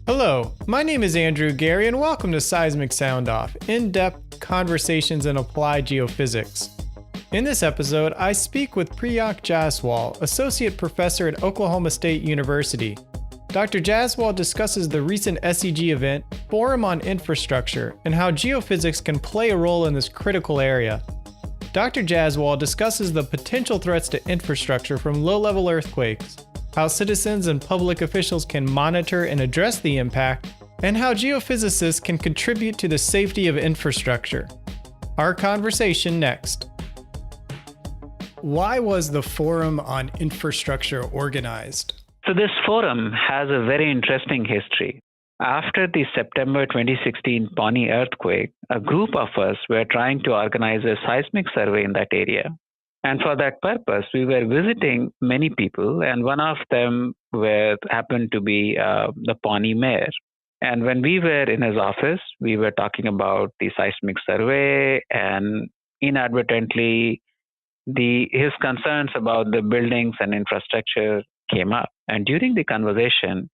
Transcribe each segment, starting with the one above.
Hello, my name is Andrew Geary, and welcome to Seismic Soundoff, in-depth conversations in applied geophysics. In this episode, I speak with Priyank Jaiswal, Associate Professor at Oklahoma State University. Dr. Jaiswal discusses the recent SEG event, Forum on Infrastructure, and how geophysics can play a role in this critical area. Dr. Jaiswal discusses the potential threats to infrastructure from low-level earthquakes, how citizens and public officials can monitor and address the impact, and how geophysicists can contribute to the safety of infrastructure. Our conversation next. Why was the Forum on Infrastructure organized? So this forum has a very interesting history. After the September 2016 Pawnee earthquake, a group of us were trying to organize a seismic survey in that area. And for that purpose, we were visiting many people, and one of them happened to be the Pawnee mayor. And when we were in his office, we were talking about the seismic survey, and inadvertently, his concerns about the buildings and infrastructure came up. And during the conversation,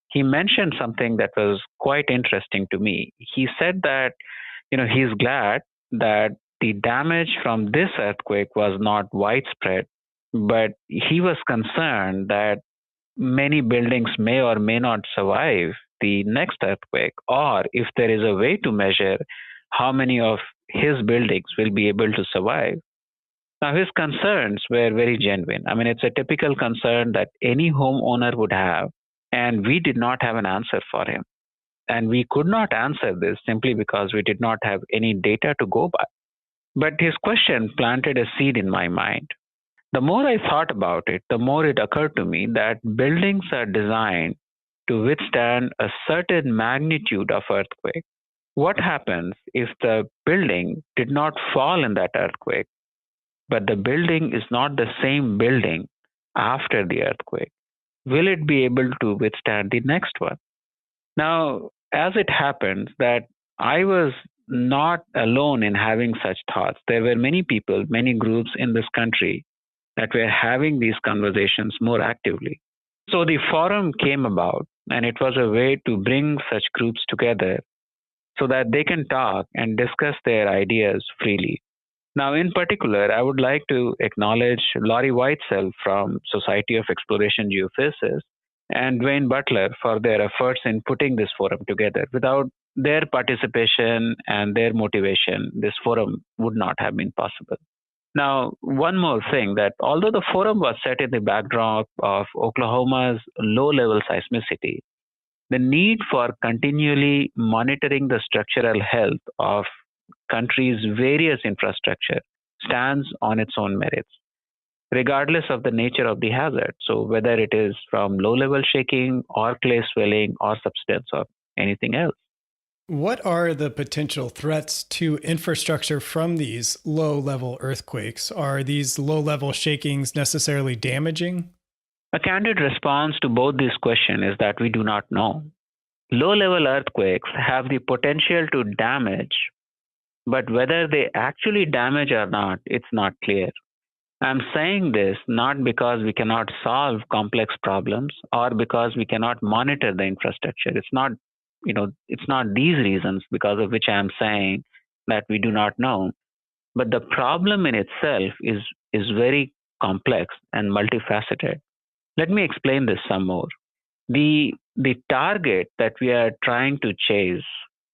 he mentioned something that was quite interesting to me. He said that, he's glad that the damage from this earthquake was not widespread, but he was concerned that many buildings may or may not survive the next earthquake, or if there is a way to measure how many of his buildings will be able to survive. Now, his concerns were very genuine. I mean, it's a typical concern that any homeowner would have, and we did not have an answer for him. And we could not answer this simply because we did not have any data to go by. But his question planted a seed in my mind. The more I thought about it, the more it occurred to me that buildings are designed to withstand a certain magnitude of earthquake. What happens if the building did not fall in that earthquake, but the building is not the same building after the earthquake? Will it be able to withstand the next one? Now, as it happens that I was not alone in having such thoughts. There were many people, many groups in this country that were having these conversations more actively. So the forum came about, and it was a way to bring such groups together so that they can talk and discuss their ideas freely. Now, in particular, I would like to acknowledge Laurie Whitesell from Society of Exploration Geophysicists and Dwayne Butler for their efforts in putting this forum together. Without their participation and their motivation, this forum would not have been possible. Now, one more thing, that although the forum was set in the backdrop of Oklahoma's low-level seismicity, the need for continually monitoring the structural health of countries' various infrastructure stands on its own merits, regardless of the nature of the hazard. So whether it is from low-level shaking or clay swelling or subsidence or anything else. What are the potential threats to infrastructure from these low-level earthquakes? Are these low-level shakings necessarily damaging? A candid response to both these questions is that we do not know. Low-level earthquakes have the potential to damage, but whether they actually damage or not, it's not clear. I'm saying this not because we cannot solve complex problems or because we cannot monitor the infrastructure. It's not these reasons because of which I'm saying that we do not know. But the problem in itself is very complex and multifaceted. Let me explain this some more. The target that we are trying to chase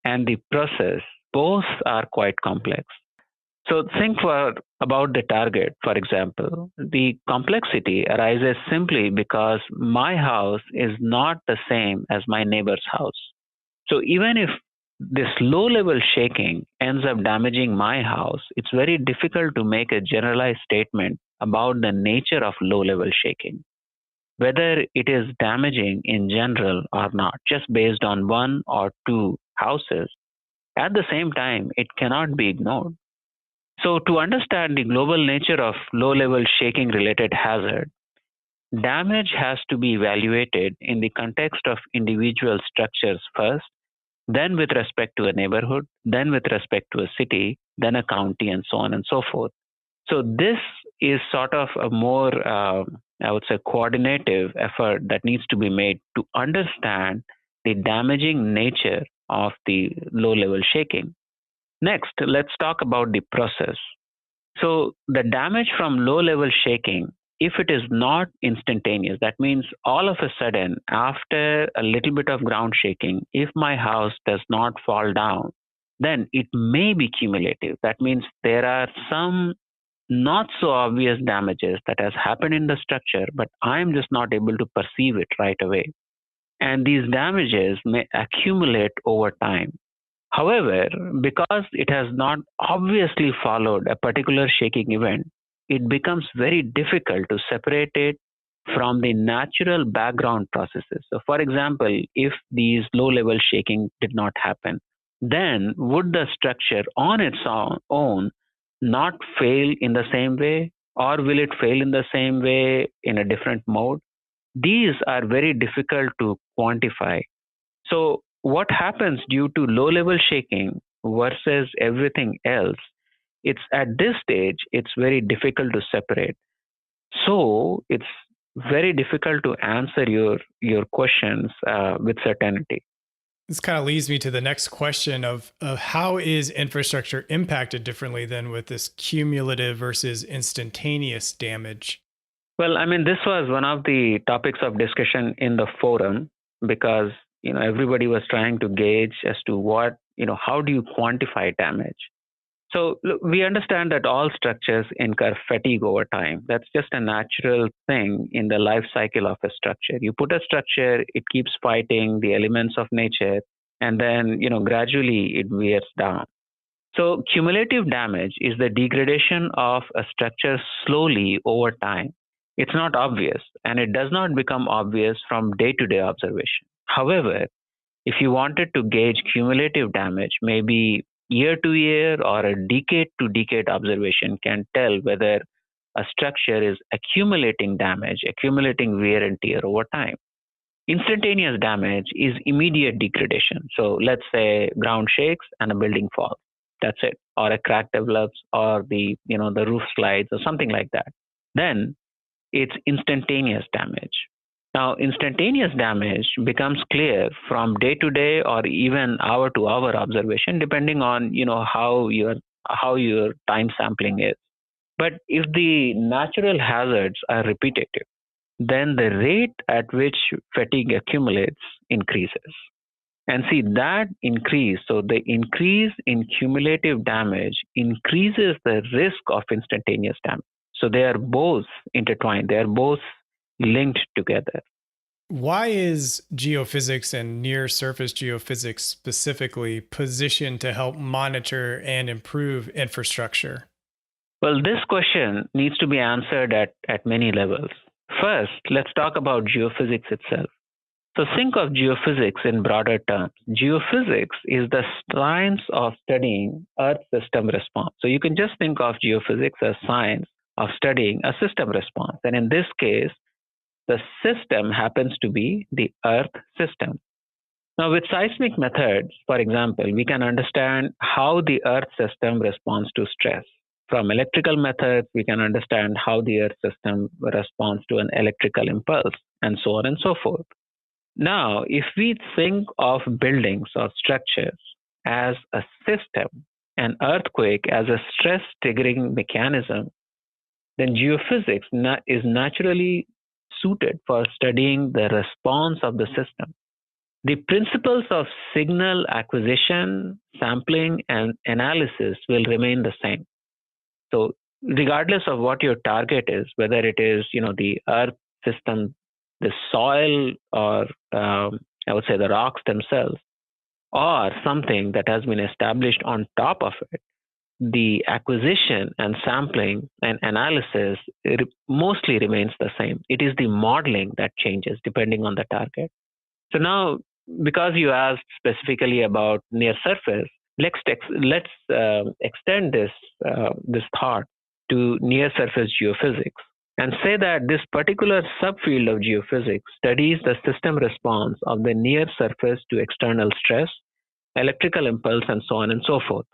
and the process, both are quite complex. So think about the target, for example. The complexity arises simply because my house is not the same as my neighbor's house. So even if this low-level shaking ends up damaging my house, it's very difficult to make a generalized statement about the nature of low-level shaking, whether it is damaging in general or not, just based on one or two houses. At the same time, it cannot be ignored. So to understand the global nature of low-level shaking-related hazard, damage has to be evaluated in the context of individual structures first, then with respect to a neighborhood, then with respect to a city, then a county, and so on and so forth. So this is sort of a more, I would say, coordinative effort that needs to be made to understand the damaging nature of the low level shaking. Next, let's talk about the process. So, the damage from low level shaking, if it is not instantaneous, that means all of a sudden, after a little bit of ground shaking, if my house does not fall down, then it may be cumulative. That means there are some not so obvious damages that has happened in the structure, but I'm just not able to perceive it right away. And these damages may accumulate over time. However, because it has not obviously followed a particular shaking event, it becomes very difficult to separate it from the natural background processes. So, for example, if these low level shaking did not happen, then would the structure on its own not fail in the same way, or will it fail in the same way in a different mode? These are very difficult to quantify. So, what happens due to low level shaking versus everything else? It's at this stage, it's very difficult to separate. So, it's very difficult to answer your questions with certainty. This kind of leads me to the next question of how is infrastructure impacted differently than with this cumulative versus instantaneous damage? Well, I mean, this was one of the topics of discussion in the forum because everybody was trying to gauge as to what how do you quantify damage. So look, we understand that all structures incur fatigue over time. That's just a natural thing in the life cycle of a structure. You put a structure, it keeps fighting the elements of nature, and then gradually it wears down. So cumulative damage is the degradation of a structure slowly over time. It's not obvious, and it does not become obvious from day-to-day observation. However, if you wanted to gauge cumulative damage, maybe year to year or a decade to decade observation can tell whether a structure is accumulating damage, accumulating wear and tear over time. Instantaneous damage is immediate degradation. So let's say ground shakes and a building falls. That's it. Or a crack develops or the roof slides or something like that. Then it's instantaneous damage. Now, instantaneous damage becomes clear from day to day or even hour to hour observation, depending on how your time sampling is. But if the natural hazards are repetitive, then the rate at which fatigue accumulates increases. And see that increase, so the increase in cumulative damage increases the risk of instantaneous damage. So they are both intertwined, they are both linked together. Why is geophysics and near surface geophysics specifically positioned to help monitor and improve infrastructure? Well, this question needs to be answered at many levels. First, let's talk about geophysics itself. So think of geophysics in broader terms. Geophysics is the science of studying Earth system response. So you can just think of geophysics as science of studying a system response. And in this case, the system happens to be the Earth system. Now, with seismic methods, for example, we can understand how the Earth system responds to stress. From electrical methods, we can understand how the Earth system responds to an electrical impulse, and so on and so forth. Now, if we think of buildings or structures as a system, an earthquake as a stress triggering mechanism, then geophysics is naturally suited for studying the response of the system. The principles of signal acquisition, sampling, and analysis will remain the same. So, regardless of what your target is, whether it is the earth system, the soil, or I would say the rocks themselves, or something that has been established on top of it, the acquisition and sampling and analysis mostly remains the same. It is the modeling that changes depending on the target. So now, because you asked specifically about near surface, let's extend this thought to near surface geophysics and say that this particular subfield of geophysics studies the system response of the near surface to external stress, electrical impulse, and so on and so forth.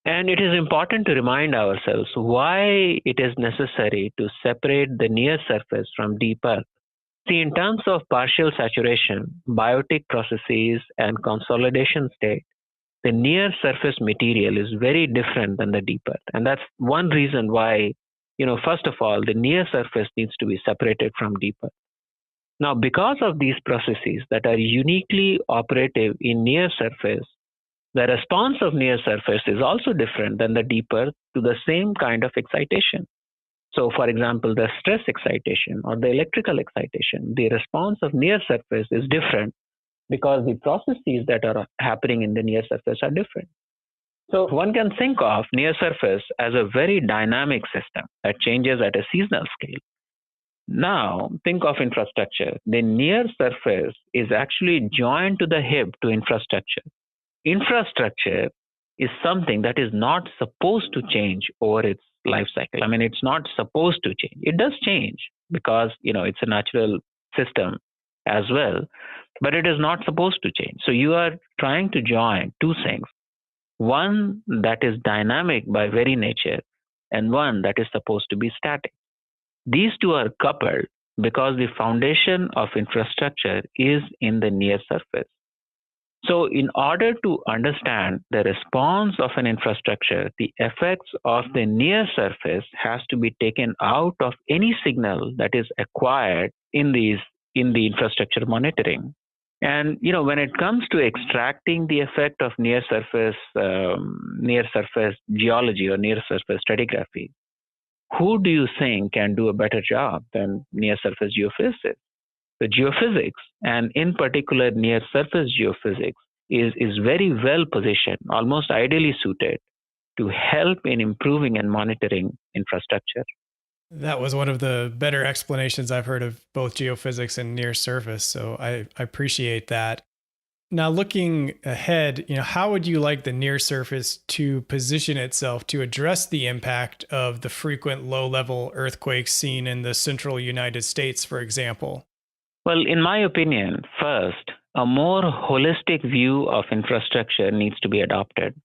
And it is important to remind ourselves why it is necessary to separate the near surface from deep earth. See, in terms of partial saturation, biotic processes, and consolidation state, the near surface material is very different than the deep earth. And that's one reason why, first of all, the near surface needs to be separated from deep earth. Now, because of these processes that are uniquely operative in near surface, the response of near surface is also different than the deep earth to the same kind of excitation. So, for example, the stress excitation or the electrical excitation, the response of near surface is different because the processes that are happening in the near surface are different. So, one can think of near surface as a very dynamic system that changes at a seasonal scale. Now, think of infrastructure. The near surface is actually joined to the hip to infrastructure. Infrastructure is something that is not supposed to change over its life cycle. I mean, it's not supposed to change. It does change because, it's a natural system as well, but it is not supposed to change. So you are trying to join two things, one that is dynamic by very nature and one that is supposed to be static. These two are coupled because the foundation of infrastructure is in the near surface. So, in order to understand the response of an infrastructure, the effects of the near surface has to be taken out of any signal that is acquired in the infrastructure monitoring. And when it comes to extracting the effect of near surface geology or near surface stratigraphy, who do you think can do a better job than near surface geophysicists? The geophysics, and in particular near surface geophysics, is very well positioned, almost ideally suited to help in improving and monitoring infrastructure. That was one of the better explanations I've heard of both geophysics and near surface. So I appreciate that. Now, looking ahead, how would you like the near surface to position itself to address the impact of the frequent low-level earthquakes seen in the central United States, for example? Well, in my opinion, first, a more holistic view of infrastructure needs to be adopted.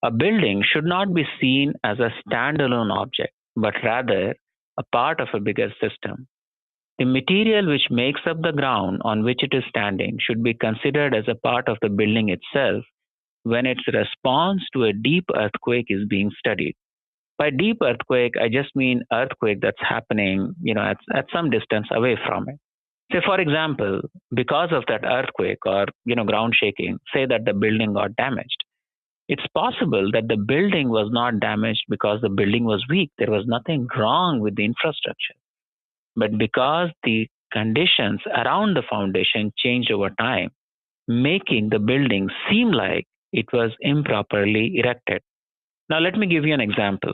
A building should not be seen as a standalone object, but rather a part of a bigger system. The material which makes up the ground on which it is standing should be considered as a part of the building itself when its response to a deep earthquake is being studied. By deep earthquake, I just mean earthquake that's happening, at some distance away from it. Say, for example, because of that earthquake or, ground shaking, say that the building got damaged. It's possible that the building was not damaged because the building was weak. There was nothing wrong with the infrastructure. But because the conditions around the foundation changed over time, making the building seem like it was improperly erected. Now, let me give you an example.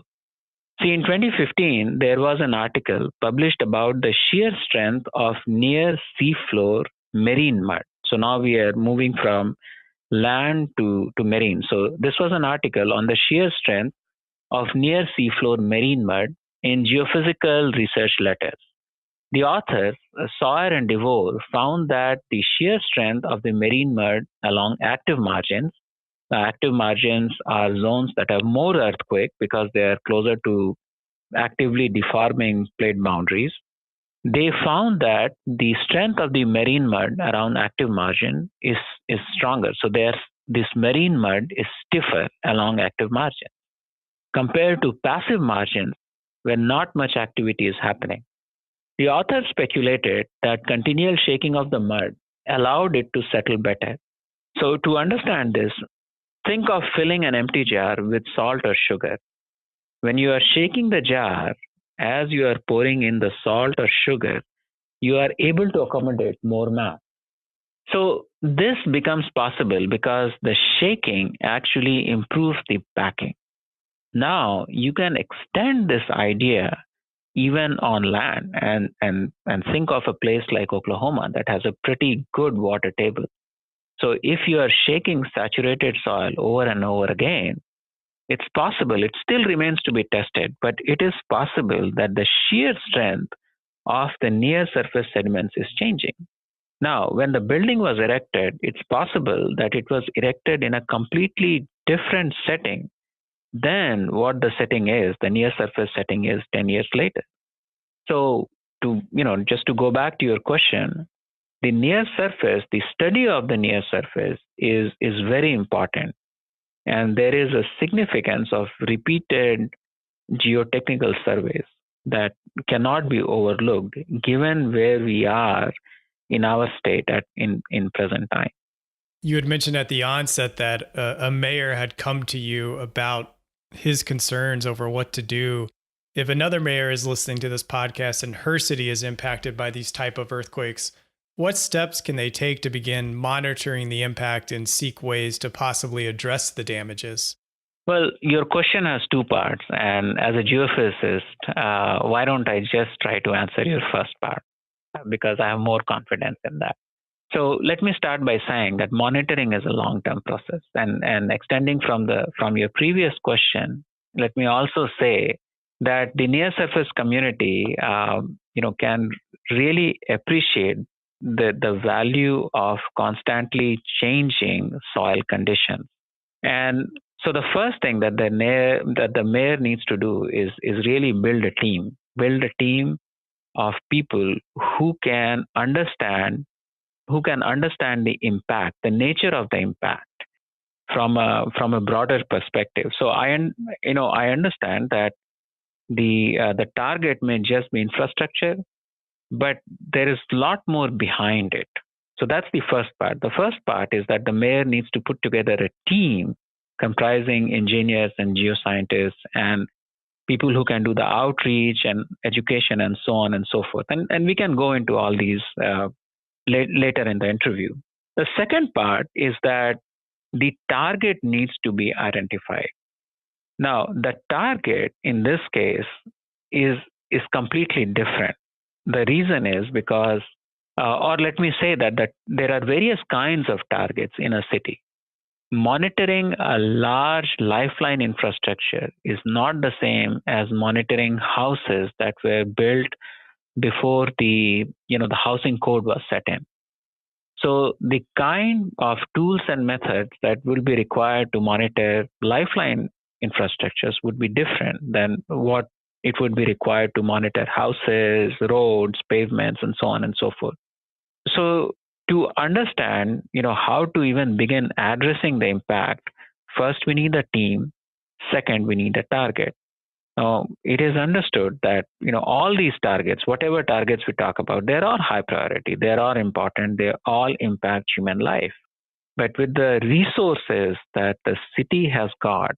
See, in 2015, there was an article published about the shear strength of near seafloor marine mud. So now we are moving from land to marine. So this was an article on the shear strength of near seafloor marine mud in Geophysical research letters. The authors, Sawyer and DeVore, found that the shear strength of the marine mud along active margins, active margins are zones that have more earthquake because they are closer to actively deforming plate boundaries. They found that the strength of the marine mud around active margin is stronger. So this marine mud is stiffer along active margin compared to passive margins where not much activity is happening. The author speculated that continual shaking of the mud allowed it to settle better. So, to understand this, think of filling an empty jar with salt or sugar. When you are shaking the jar, as you are pouring in the salt or sugar, you are able to accommodate more mass. So, this becomes possible because the shaking actually improves the packing. Now, you can extend this idea even on land and think of a place like Oklahoma that has a pretty good water table. So if you are shaking saturated soil over and over again, it's possible, it still remains to be tested, but it is possible that the shear strength of the near surface sediments is changing. Now, when the building was erected, it's possible that it was erected in a completely different setting than what the setting is, the near surface setting is 10 years later. So just to go back to your question, the near surface, the study of the near surface is very important. And there is a significance of repeated geotechnical surveys that cannot be overlooked given where we are in our state in present time. You had mentioned at the onset that a mayor had come to you about his concerns over what to do. If another mayor is listening to this podcast and her city is impacted by these type of earthquakes, what steps can they take to begin monitoring the impact and seek ways to possibly address the damages? Well, your question has two parts. And as a geophysicist, why don't I just try to answer your first part? Because I have more confidence in that. So let me start by saying that monitoring is a long-term process. And extending from your previous question, let me also say that the near-surface community, can really appreciate the value of constantly changing soil conditions. And so the first thing that the mayor needs to do is really build a team of people who can understand the impact, the nature of the impact from a broader perspective. So I understand that the target may just be infrastructure, but there is a lot more behind it. So that's the first part. The first part is that the mayor needs to put together a team comprising engineers and geoscientists and people who can do the outreach and education and so on and so forth. And we can go into all these later in the interview. The second part is that the target needs to be identified. Now, the target in this case is completely different. The reason is because, or let me say that there are various kinds of targets in a city. Monitoring a large lifeline infrastructure is not the same as monitoring houses that were built before the housing code was set in. So the kind of tools and methods that will be required to monitor lifeline infrastructures would be different than what it would be required to monitor houses, roads, pavements, and so on and so forth. So to understand, how to even begin addressing the impact, first we need a team. Second, we need a target. Now, it is understood that, all these targets, whatever targets we talk about, they are high priority. They are important. They all impact human life. But with the resources that the city has got,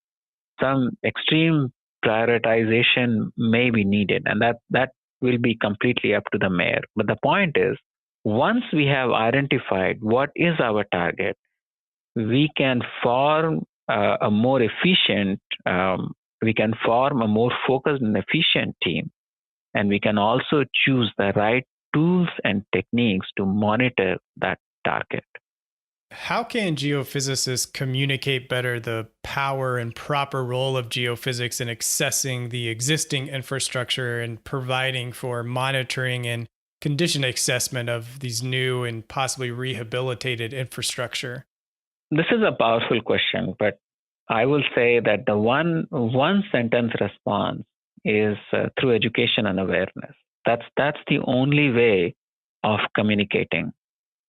some extreme prioritization may be needed. And that will be completely up to the mayor. But the point is, once we have identified what is our target, we can form a more efficient, we can form a more focused and efficient team. And we can also choose the right tools and techniques to monitor that target. How can geophysicists communicate better the power and proper role of geophysics in accessing the existing infrastructure and providing for monitoring and condition assessment of these new and possibly rehabilitated infrastructure? This is a powerful question, but I will say that the one sentence response is through education and awareness. That's the only way of communicating.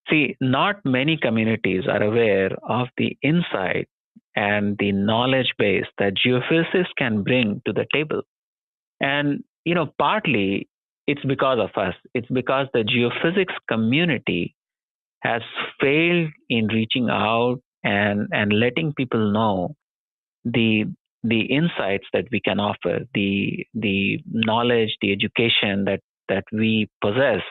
See, not many communities are aware of the insight and the knowledge base that geophysicists can bring to the table. And, partly it's because of us. It's because the geophysics community has failed in reaching out and letting people know the insights that we can offer, the knowledge, the education that we possess,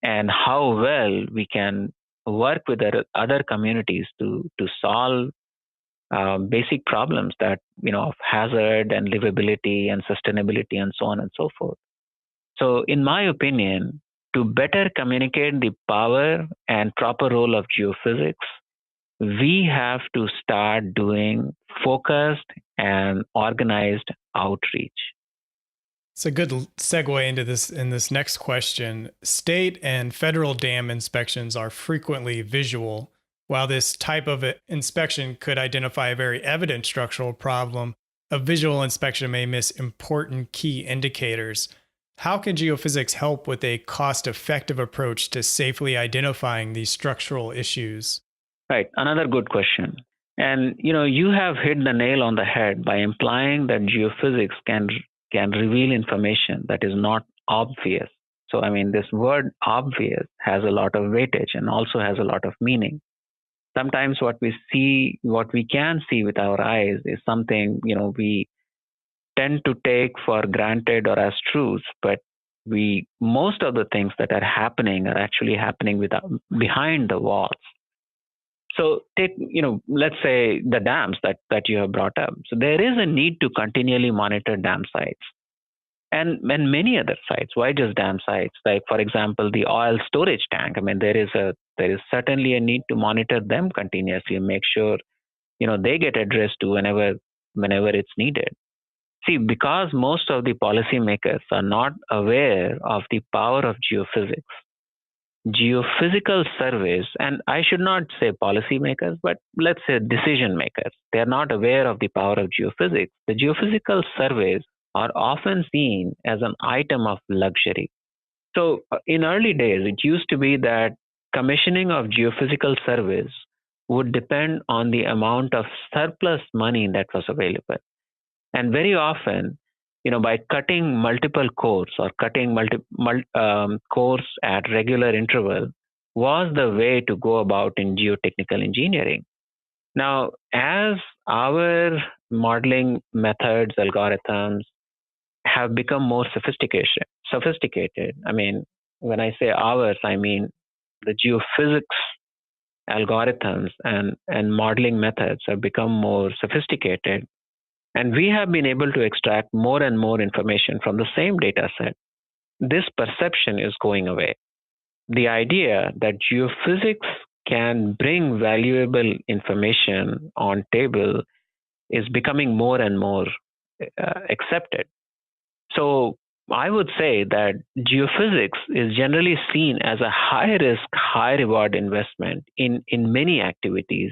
and how well we can work with other communities to solve basic problems that of hazard and livability and sustainability and so on and so forth. So, in my opinion, to better communicate the power and proper role of geophysics, we have to start doing focused and organized outreach. It's a good segue into this next question. State and federal dam inspections are frequently visual. While this type of inspection could identify a very evident structural problem, a visual inspection may miss important key indicators. How can geophysics help with a cost-effective approach to safely identifying these structural issues? Right. Another good question. And you have hit the nail on the head by implying that geophysics can reveal information that is not obvious. So this word obvious has a lot of weightage and also has a lot of meaning. Sometimes what we can see with our eyes is something we tend to take for granted or as truths, but most of the things that are happening are actually happening behind the walls. So take, let's say the dams that you have brought up. So there is a need to continually monitor dam sites and many other sites. Why just dam sites? Like, for example, the oil storage tank. There is certainly a need to monitor them continuously and make sure, they get addressed to whenever it's needed. See, because most of the policymakers are not aware of the power of geophysics, geophysical surveys, and I should not say policymakers, but let's say decision makers, they are not aware of the power of geophysics. The geophysical surveys are often seen as an item of luxury. So in early days, it used to be that commissioning of geophysical surveys would depend on the amount of surplus money that was available. And very often, by cutting multiple cores or cutting cores at regular interval was the way to go about in geotechnical engineering. Now, as our modeling methods, algorithms have become more sophisticated. When I say ours, I mean the geophysics algorithms and modeling methods have become more sophisticated. And we have been able to extract more and more information from the same data set. This perception is going away. The idea that geophysics can bring valuable information on table is becoming more and more accepted. So I would say that geophysics is generally seen as a high risk, high reward investment in many activities,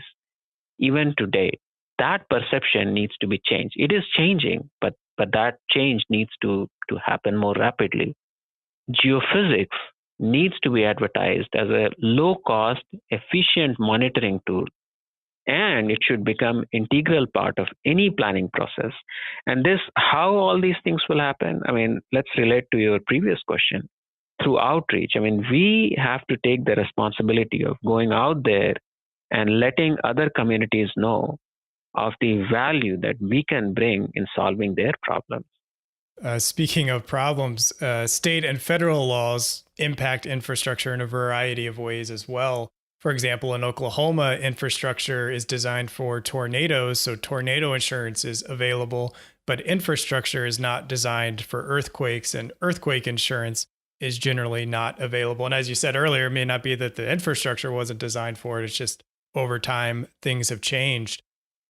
even today. That perception needs to be changed. It is changing, but that change needs to happen more rapidly. Geophysics needs to be advertised as a low-cost, efficient monitoring tool, and it should become integral part of any planning process. And how all these things will happen? Let's relate to your previous question. Through outreach, we have to take the responsibility of going out there and letting other communities know of the value that we can bring in solving their problems. Speaking of problems, state and federal laws impact infrastructure in a variety of ways as well. For example, in Oklahoma, infrastructure is designed for tornadoes, so tornado insurance is available, but infrastructure is not designed for earthquakes, and earthquake insurance is generally not available. And as you said earlier, it may not be that the infrastructure wasn't designed for it, it's just over time, things have changed.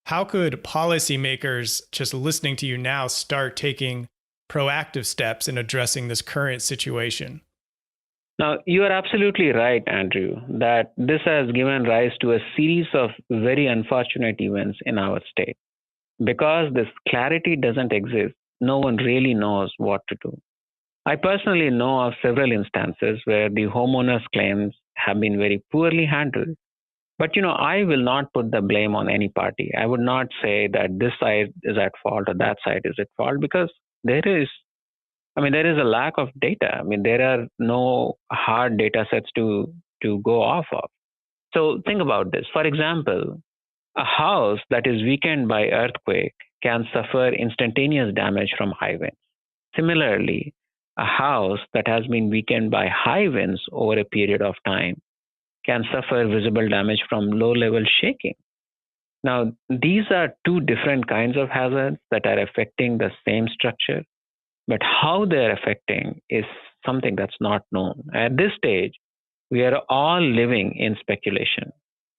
How could policymakers, just listening to you now, start taking proactive steps in addressing this current situation? Now, you are absolutely right, Andrew, that this has given rise to a series of very unfortunate events in our state. Because this clarity doesn't exist, no one really knows what to do. I personally know of several instances where the homeowners' claims have been very poorly handled. But I will not put the blame on any party. I would not say that this side is at fault or that side is at fault, because there is a lack of data. There are no hard data sets to go off of. So think about this. For example, a house that is weakened by earthquake can suffer instantaneous damage from high winds. Similarly, a house that has been weakened by high winds over a period of time can suffer visible damage from low-level shaking. Now, these are two different kinds of hazards that are affecting the same structure, but how they're affecting is something that's not known. At this stage, we are all living in speculation.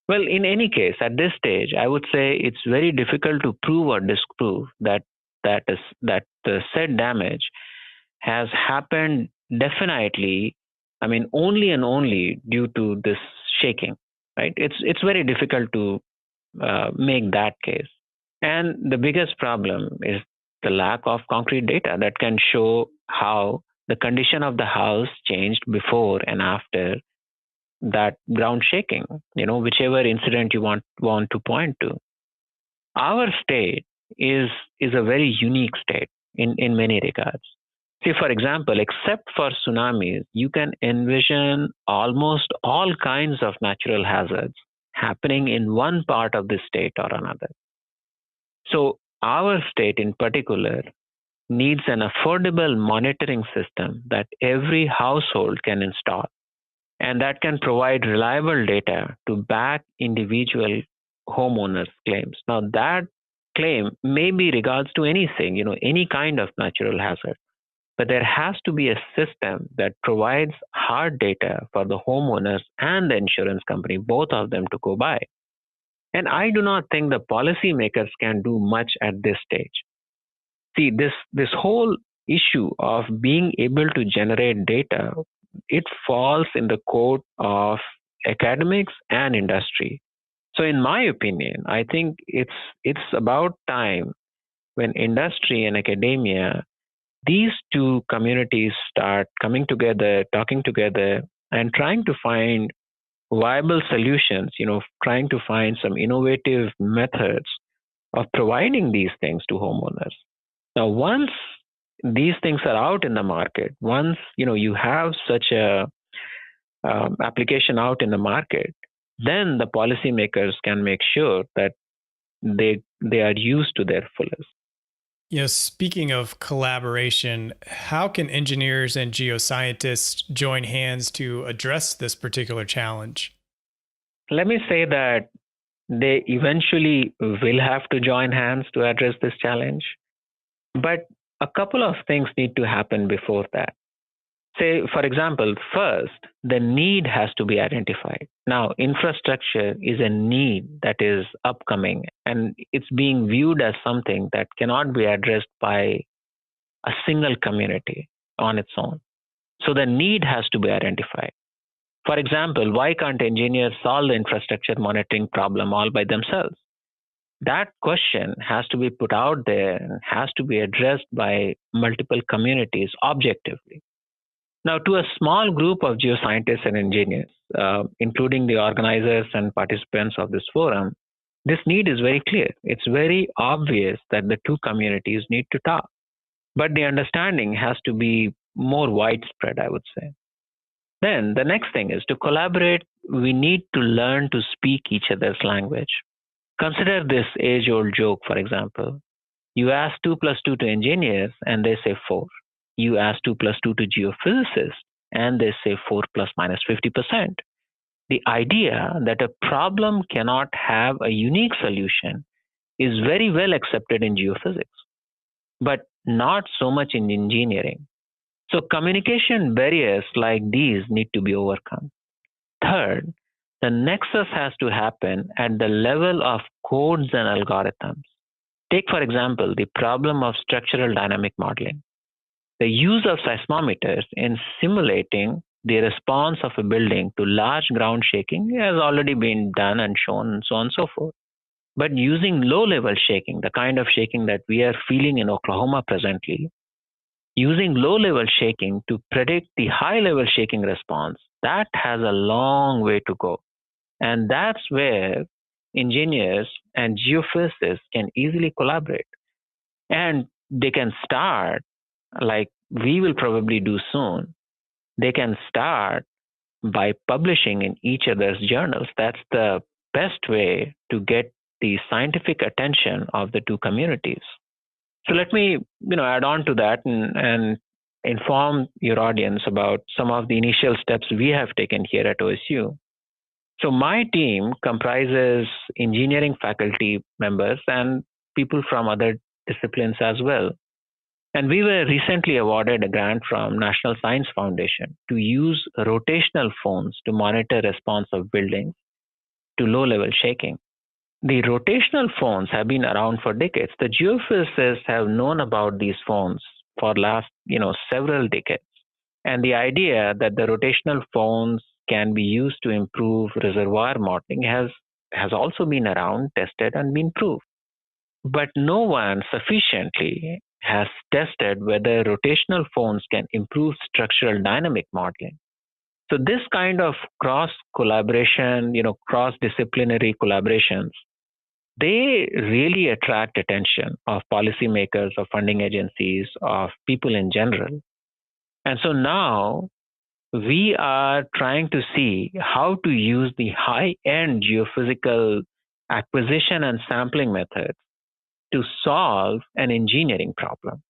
Well, in any case, at this stage, I would say it's very difficult to prove or disprove that the said damage has happened definitely, only and only due to this shaking, right? It's very difficult to make that case. And the biggest problem is the lack of concrete data that can show how the condition of the house changed before and after that ground shaking, whichever incident you want to point to. Our state is a very unique state in many regards. See, for example, except for tsunamis, you can envision almost all kinds of natural hazards happening in one part of the state or another. So, our state in particular needs an affordable monitoring system that every household can install and that can provide reliable data to back individual homeowners' claims. Now, that claim may be regards to anything, any kind of natural hazard, but there has to be a system that provides hard data for the homeowners and the insurance company, both of them to go by. And I do not think the policymakers can do much at this stage. See, this whole issue of being able to generate data, it falls in the court of academics and industry. So in my opinion, I think it's about time when industry and academia, these two communities start coming together, talking together, and trying to find viable solutions, trying to find some innovative methods of providing these things to homeowners. Now, once these things are out in the market, once you have such a application out in the market, then the policymakers can make sure that they are used to their fullest. Speaking of collaboration, how can engineers and geoscientists join hands to address this particular challenge? Let me say that they eventually will have to join hands to address this challenge. But a couple of things need to happen before that. Say, for example, first, the need has to be identified. Now, infrastructure is a need that is upcoming, and it's being viewed as something that cannot be addressed by a single community on its own. So the need has to be identified. For example, why can't engineers solve the infrastructure monitoring problem all by themselves? That question has to be put out there and has to be addressed by multiple communities objectively. Now, to a small group of geoscientists and engineers, including the organizers and participants of this forum, this need is very clear. It's very obvious that the two communities need to talk. But the understanding has to be more widespread, I would say. Then the next thing is to collaborate. We need to learn to speak each other's language. Consider this age-old joke, for example. You ask 2 plus 2 to engineers and they say 4. You ask 2 plus 2 to geophysicists and they say 4 plus minus 50%. The idea that a problem cannot have a unique solution is very well accepted in geophysics, but not so much in engineering. So communication barriers like these need to be overcome. Third, the nexus has to happen at the level of codes and algorithms. Take, for example, the problem of structural dynamic modeling. The use of seismometers in simulating the response of a building to large ground shaking has already been done and shown, and so on and so forth. But using low-level shaking, the kind of shaking that we are feeling in Oklahoma presently, using low-level shaking to predict the high-level shaking response, that has a long way to go. And that's where engineers and geophysicists can easily collaborate. And they can start, like we will probably do soon, they can start by publishing in each other's journals. That's the best way to get the scientific attention of the two communities. So let me, add on to that and inform your audience about some of the initial steps we have taken here at OSU. So my team comprises engineering faculty members and people from other disciplines as well. And we were recently awarded a grant from National Science Foundation to use rotational phones to monitor response of buildings to low-level shaking. The rotational phones have been around for decades. The geophysicists have known about these phones for last, several decades. And the idea that the rotational phones can be used to improve reservoir modeling has also been around, tested, and been proved. but no one sufficiently has tested whether rotational phones can improve structural dynamic modeling. So this kind of cross collaboration, cross disciplinary collaborations, they really attract attention of policymakers, of funding agencies, of people in general. And so now we are trying to see how to use the high-end geophysical acquisition and sampling methods to solve an engineering problem.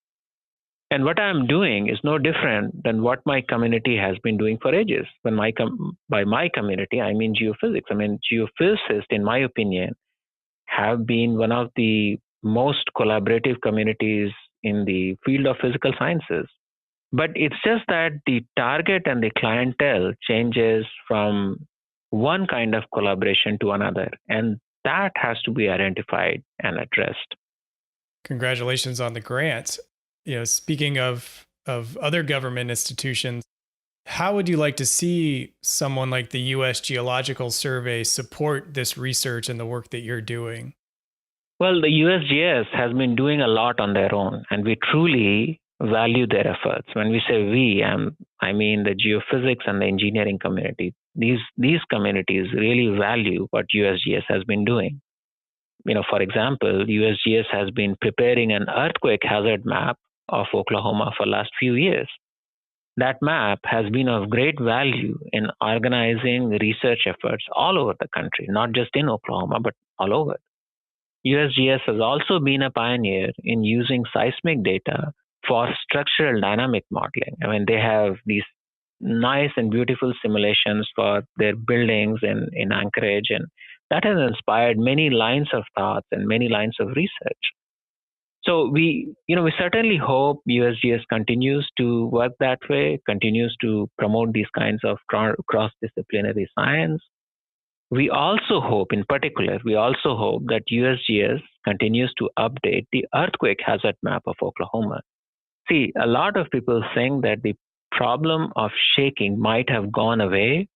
And what I'm doing is no different than what my community has been doing for ages. By my community, I mean geophysics. I mean, geophysicists, in my opinion, have been one of the most collaborative communities in the field of physical sciences. But it's just that the target and the clientele changes from one kind of collaboration to another, and that has to be identified and addressed. Congratulations on the grant. Speaking of other government institutions, how would you like to see someone like the U.S. Geological Survey support this research and the work that you're doing? Well, the USGS has been doing a lot on their own, and we truly value their efforts. When we say we, I mean the geophysics and the engineering community. These communities really value what USGS has been doing. For example, USGS has been preparing an earthquake hazard map of Oklahoma for the last few years. That map has been of great value in organizing research efforts all over the country, not just in Oklahoma, but all over. USGS has also been a pioneer in using seismic data for structural dynamic modeling. I mean, they have these nice and beautiful simulations for their buildings in Anchorage, and that has inspired many lines of thoughts and many lines of research. So we certainly hope USGS continues to work that way, continues to promote these kinds of cross-disciplinary science. We also hope that USGS continues to update the earthquake hazard map of Oklahoma. See, a lot of people think that the problem of shaking might have gone away,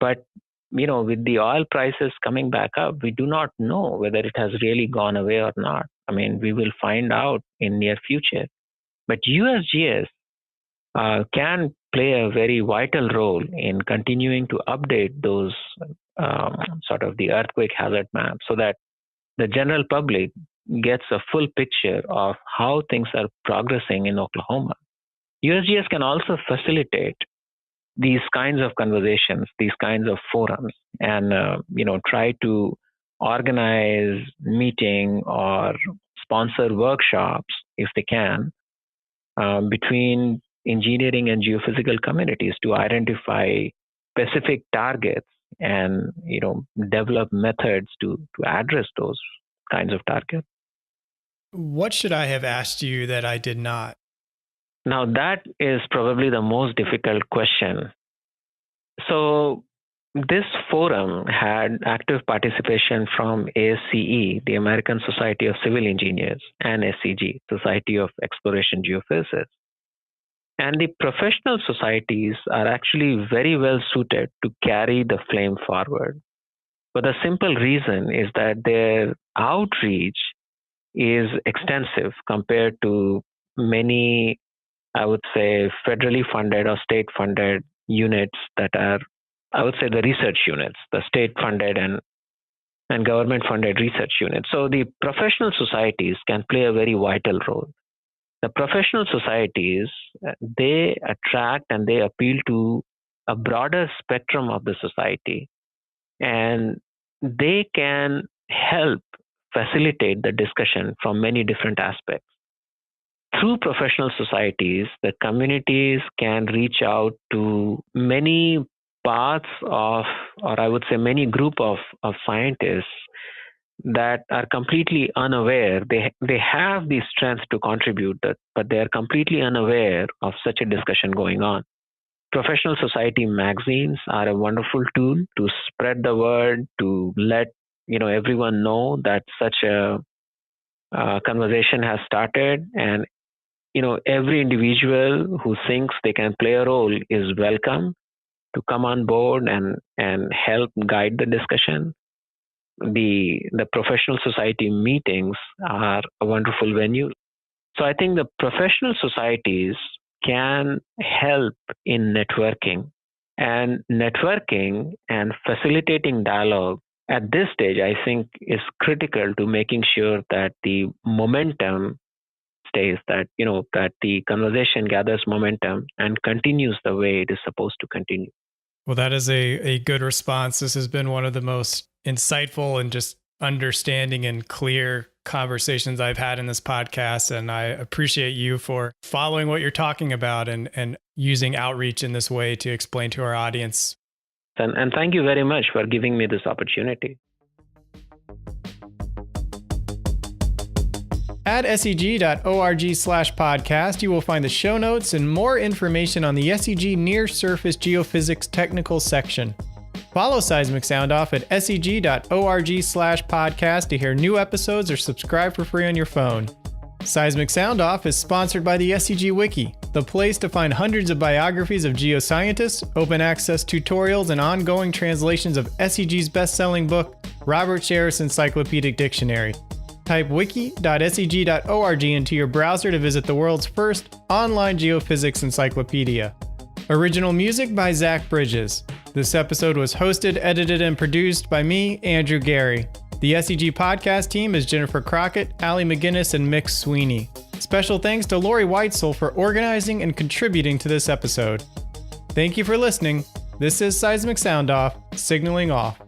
but with the oil prices coming back up, we do not know whether it has really gone away or not. I mean, we will find out in near future. But USGS can play a very vital role in continuing to update those sort of the earthquake hazard map so that the general public gets a full picture of how things are progressing in Oklahoma. USGS can also facilitate these kinds of conversations, these kinds of forums, and try to organize meeting or sponsor workshops if they can between engineering and geophysical communities to identify specific targets and develop methods to address those kinds of targets. What should I have asked you that I did not? Now, that is probably the most difficult question. So this forum had active participation from ASCE, the American Society of Civil Engineers, and SCG, Society of Exploration Geophysicists. And the professional societies are actually very well suited to carry the flame forward. But the simple reason is that their outreach is extensive compared to many, I would say, federally funded or state funded units that are, I would say, the research units, the state funded and government funded research units. So the professional societies can play a very vital role. The professional societies, they attract and they appeal to a broader spectrum of the society, and they can help facilitate the discussion from many different aspects. Through professional societies, the communities can reach out to many parts of, or I would say many group of scientists that are completely unaware. They have the strength to contribute, but they are completely unaware of such a discussion going on. Professional society magazines are a wonderful tool to spread the word, to let everyone know that such a conversation has started, and every individual who thinks they can play a role is welcome to come on board and help guide the discussion. the professional society meetings are a wonderful venue. So I think the professional societies can help in networking, and facilitating dialogue at this stage, I think, is critical to making sure that the momentum stays, that the conversation gathers momentum and continues the way it is supposed to continue. Well, that is a good response. This has been one of the most insightful and just understanding and clear conversations I've had in this podcast. And I appreciate you for following what you're talking about and using outreach in this way to explain to our audience. And thank you very much for giving me this opportunity. At seg.org/podcast, you will find the show notes and more information on the SEG Near Surface Geophysics technical section. Follow Seismic Soundoff at seg.org/podcast to hear new episodes or subscribe for free on your phone. Seismic Soundoff is sponsored by the SEG Wiki, the place to find hundreds of biographies of geoscientists, open access tutorials, and ongoing translations of SEG's best-selling book, Robert Sherritt's Encyclopedic Dictionary. Type wiki.seg.org into your browser to visit the world's first online geophysics encyclopedia. Original music by Zach Bridges. This episode was hosted, edited, and produced by me, Andrew Geary. The SEG podcast team is Jennifer Crockett, Allie McGinnis, and Mick Sweeney. Special thanks to Lori Weitzel for organizing and contributing to this episode. Thank you for listening. This is Seismic Soundoff, signaling off.